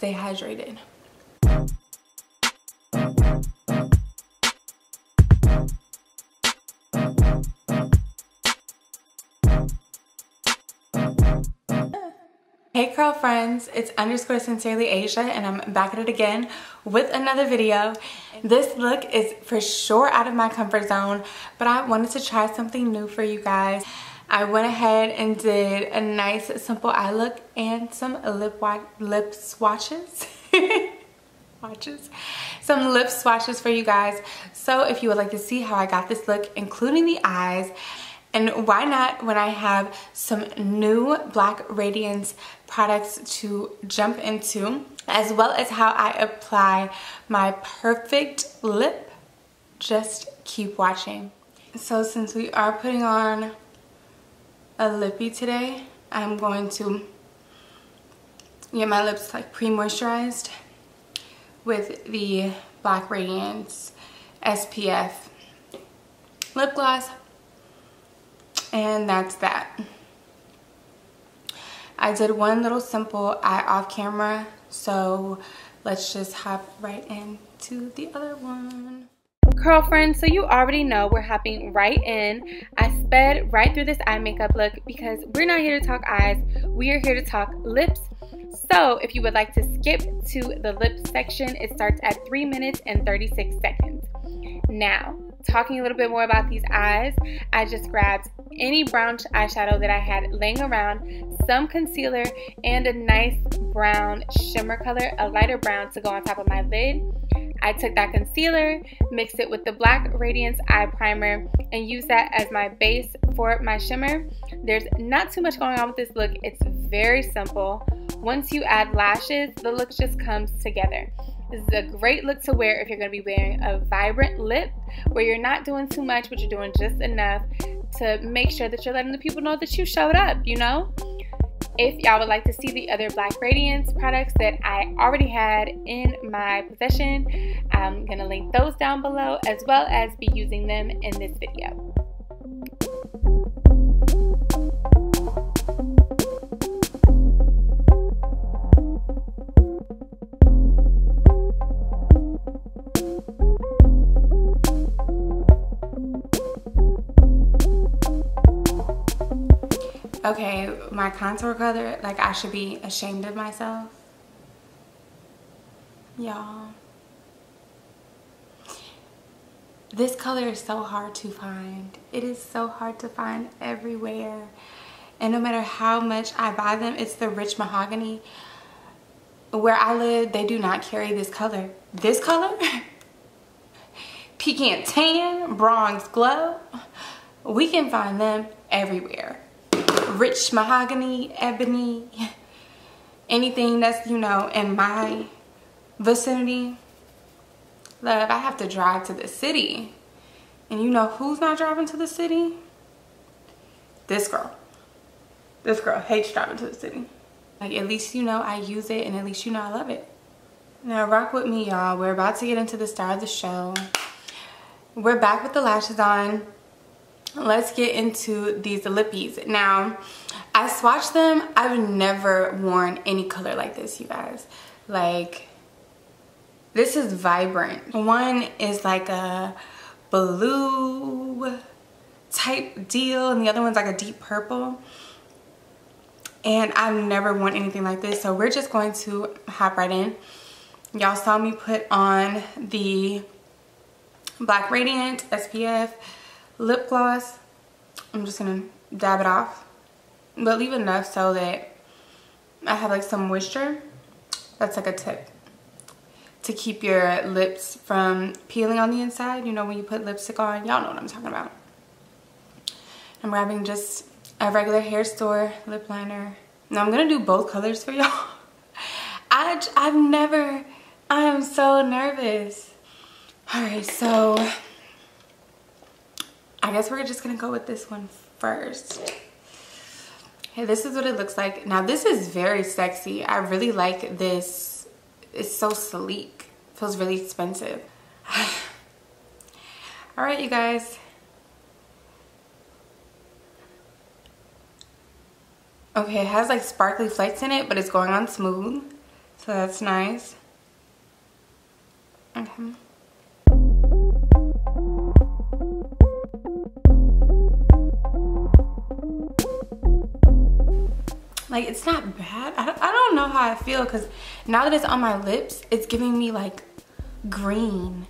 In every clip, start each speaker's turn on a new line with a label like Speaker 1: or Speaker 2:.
Speaker 1: stay hydrated. Hey curl friends, it's _sincerely Asia and I'm back at it again with another video. This look is for sure out of my comfort zone, but I wanted to try something new for you guys. I went ahead and did a nice simple eye look and some lip swatches. Some lip swatches for you guys. So if you would like to see how I got this look, including the eyes, and why not when I have some new Black Radiance products to jump into, as well as how I apply my perfect lip, just keep watching. So since we are putting on a lippy today, I'm going to get my lips like pre-moisturized with the Black Radiance SPF lip gloss. And that's that. I did one little simple eye off camera, so let's just hop right into the other one. Curlfriends, so you already know we're hopping right in. I sped right through this eye makeup look because we're not here to talk eyes, we are here to talk lips. So if you would like to skip to the lip section, it starts at 3 minutes and 36 seconds. Now, talking a little bit more about these eyes, I just grabbed any brown eyeshadow that I had laying around, some concealer, and a nice brown shimmer color, a lighter brown to go on top of my lid. I took that concealer, mixed it with the Black Radiance eye primer, and used that as my base for my shimmer. There's not too much going on with this look. It's very simple. Once you add lashes, the look just comes together. This is a great look to wear if you're going to be wearing a vibrant lip where you're not doing too much, but you're doing just enough to make sure that you're letting the people know that you showed up, you know? If y'all would like to see the other Black Radiance products that I already had in my possession, I'm going to link those down below, as well as be using them in this video. Okay, my contour color, like I should be ashamed of myself. Y'all. This color is so hard to find. It is so hard to find everywhere. And no matter how much I buy them, it's the rich mahogany. Where I live, they do not carry this color. This color? Pecan tan, bronze glow. We can find them everywhere. Rich mahogany, ebony, anything that's, you know, in my vicinity. Love, I have to drive to the city. And you know who's not driving to the city? This girl. This girl hates driving to the city. Like, at least you know I use it, and at least you know I love it. Now rock with me, y'all. We're about to get into the star of the show. We're back with the lashes on. Let's get into these lippies. Now, I swatched them. I've never worn any color like this, you guys. Like, this is vibrant. One is like a blue type deal, and the other one's like a deep purple. And I've never worn anything like this, so we're just going to hop right in. Y'all saw me put on the Black Radiance SPF lip gloss. I'm just gonna dab it off, but leave enough so that I have like some moisture. That's like a tip to keep your lips from peeling on the inside. You know, when you put lipstick on, y'all know what I'm talking about. I'm grabbing just a regular hair store lip liner. Now I'm gonna do both colors for y'all. I am so nervous. All right, so I guess we're just gonna go with this one first. Okay, this is what it looks like. Now this is very sexy. I really like this. It's so sleek. Feels really expensive. All right, you guys. Okay, it has like sparkly flakes in it, but it's going on smooth. So that's nice. Okay. Like, it's not bad. I don't know how I feel, because now that it's on my lips, it's giving me like green.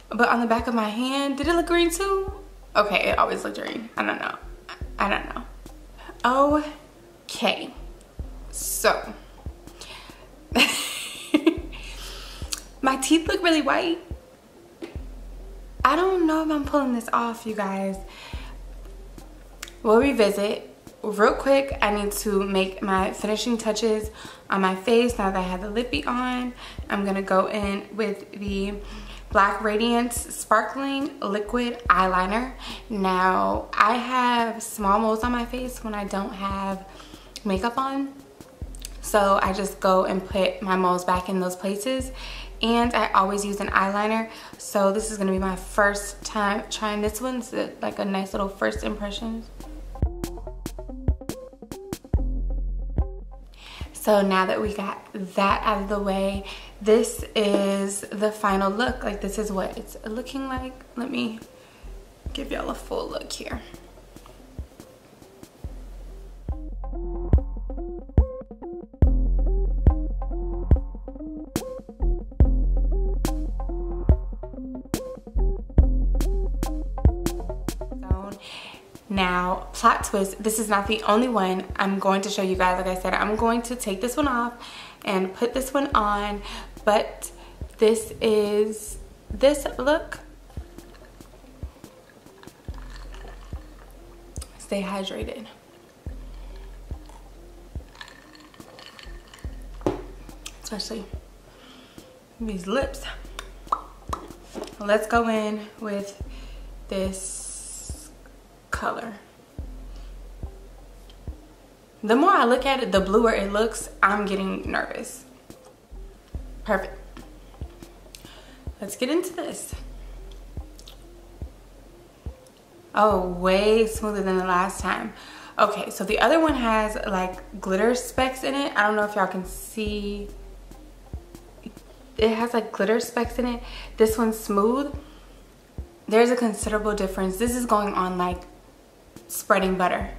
Speaker 1: But on the back of my hand, did it look green too? Okay, it always looked green. I don't know. I don't know. Okay. So. My teeth look really white. I don't know if I'm pulling this off, you guys. We'll revisit. Real quick, I need to make my finishing touches on my face now that I have the lippy on. I'm gonna go in with the Black Radiance Sparkling Liquid Eyeliner. Now, I have small moles on my face when I don't have makeup on. So I just go and put my moles back in those places. And I always use an eyeliner. So this is gonna be my first time trying this one. It's like a nice little first impression. So now that we got that out of the way, this is the final look. Like, this is what it's looking like. Let me give y'all a full look here. Now, plot twist, this is not the only one I'm going to show you guys. Like I said, I'm going to take this one off and put this one on, but this is this look. Stay hydrated. Especially these lips. Let's go in with this color. The more I look at it, the bluer it looks. I'm getting nervous. Perfect. Let's get into this. Oh, way smoother than the last time. Okay, so the other one has like glitter specks in it. I don't know if y'all can see. It has like glitter specks in it. This one's smooth. There's a considerable difference. This is going on like spreading butter.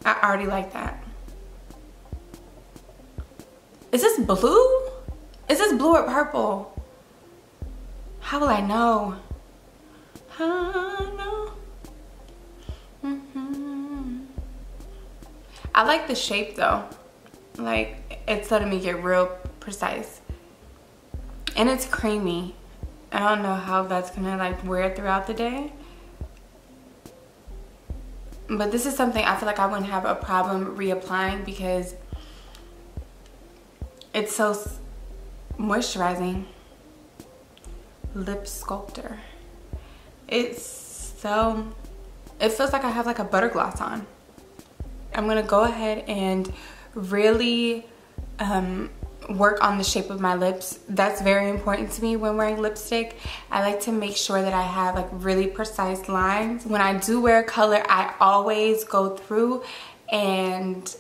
Speaker 1: I already like that. Is this blue? Is this blue or purple? How will I know? How will I know? I like the shape though. Like, it's letting me get real precise. And it's creamy. I don't know how that's gonna like wear throughout the day. But this is something I feel like I wouldn't have a problem reapplying because it's so moisturizing. Lip Sculptor. It's so, it feels like I have like a butter gloss on. I'm gonna go ahead and really work on the shape of my lips. That's very important to me when wearing lipstick. I like to make sure that I have like really precise lines. When I do wear color, I always go through and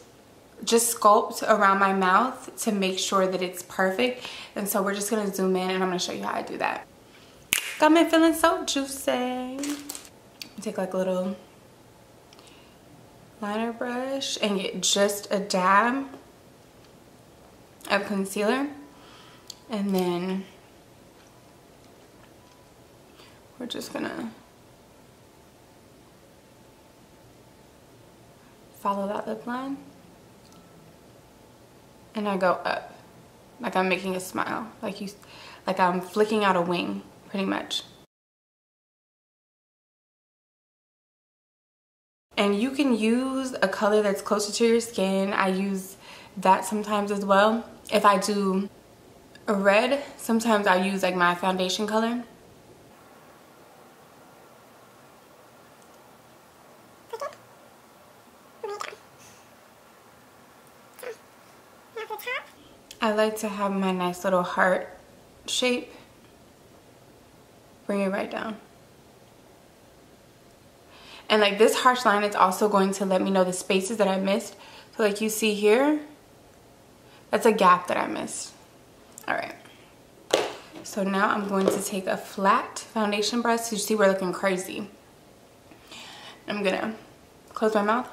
Speaker 1: just sculpt around my mouth to make sure that it's perfect. And so we're just gonna zoom in and I'm gonna show you how I do that. Got me feeling so juicy. Take like a little liner brush and get just a dab of concealer, and then we're just gonna follow that lip line, and I go up like I'm making a smile, like I'm flicking out a wing pretty much. And you can use a color that's closer to your skin. I use that sometimes as well. If I do a red, sometimes I use like my foundation color. I like to have my nice little heart shape. Bring it right down. And like this harsh line is also going to let me know the spaces that I missed. So like you see here, That's a gap that I missed. All right. So now I'm going to take a flat foundation brush. So you see we're looking crazy. I'm gonna close my mouth.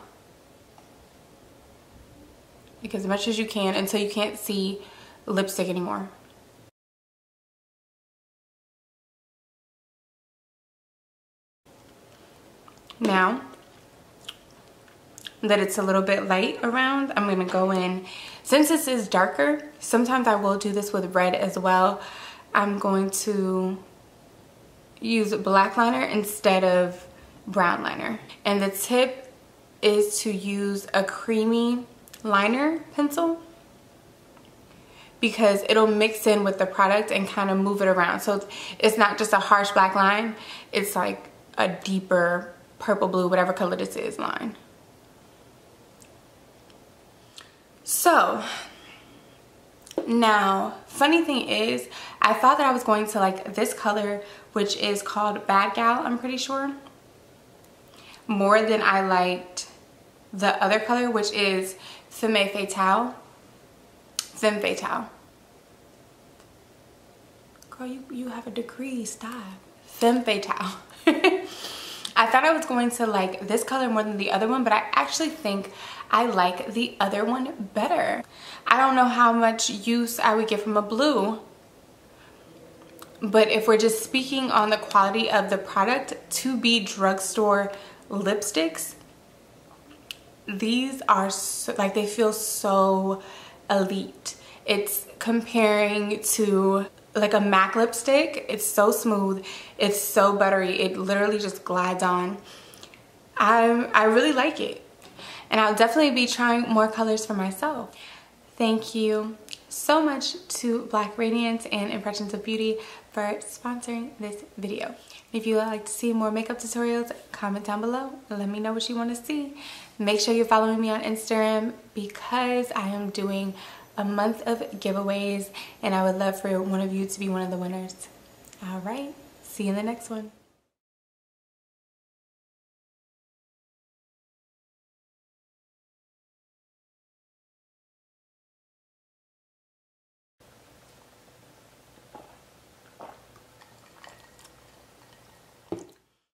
Speaker 1: Like as much as you can until you can't see lipstick anymore. Now that it's a little bit light around, I'm gonna go in. Since this is darker, sometimes I will do this with red as well. I'm going to use black liner instead of brown liner. And the tip is to use a creamy liner pencil because it'll mix in with the product and kind of move it around. So it's not just a harsh black line, it's like a deeper purple, blue, whatever color this is line. So now, funny thing is, I thought that I was going to like this color, which is called Bad Gal, I'm pretty sure, more than I liked the other color, which is Femme Fatale. Femme Fatale. Girl, you have a degree, stop. Femme Fatale. I thought I was going to like this color more than the other one, but I actually think I like the other one better. I don't know how much use I would get from a blue, but if we're just speaking on the quality of the product, to be drugstore lipsticks, these are so, like, they feel so elite. It's comparing to like a MAC lipstick. It's so smooth, it's so buttery, it literally just glides on. I really like it, and I'll definitely be trying more colors for myself. Thank you so much to Black Radiance and Impressions of Beauty for sponsoring this video. If you would like to see more makeup tutorials, comment down below. Let me know what you want to see. Make sure you're following me on Instagram because I am doing a month of giveaways and I would love for one of you to be one of the winners. All right, see you in the next one.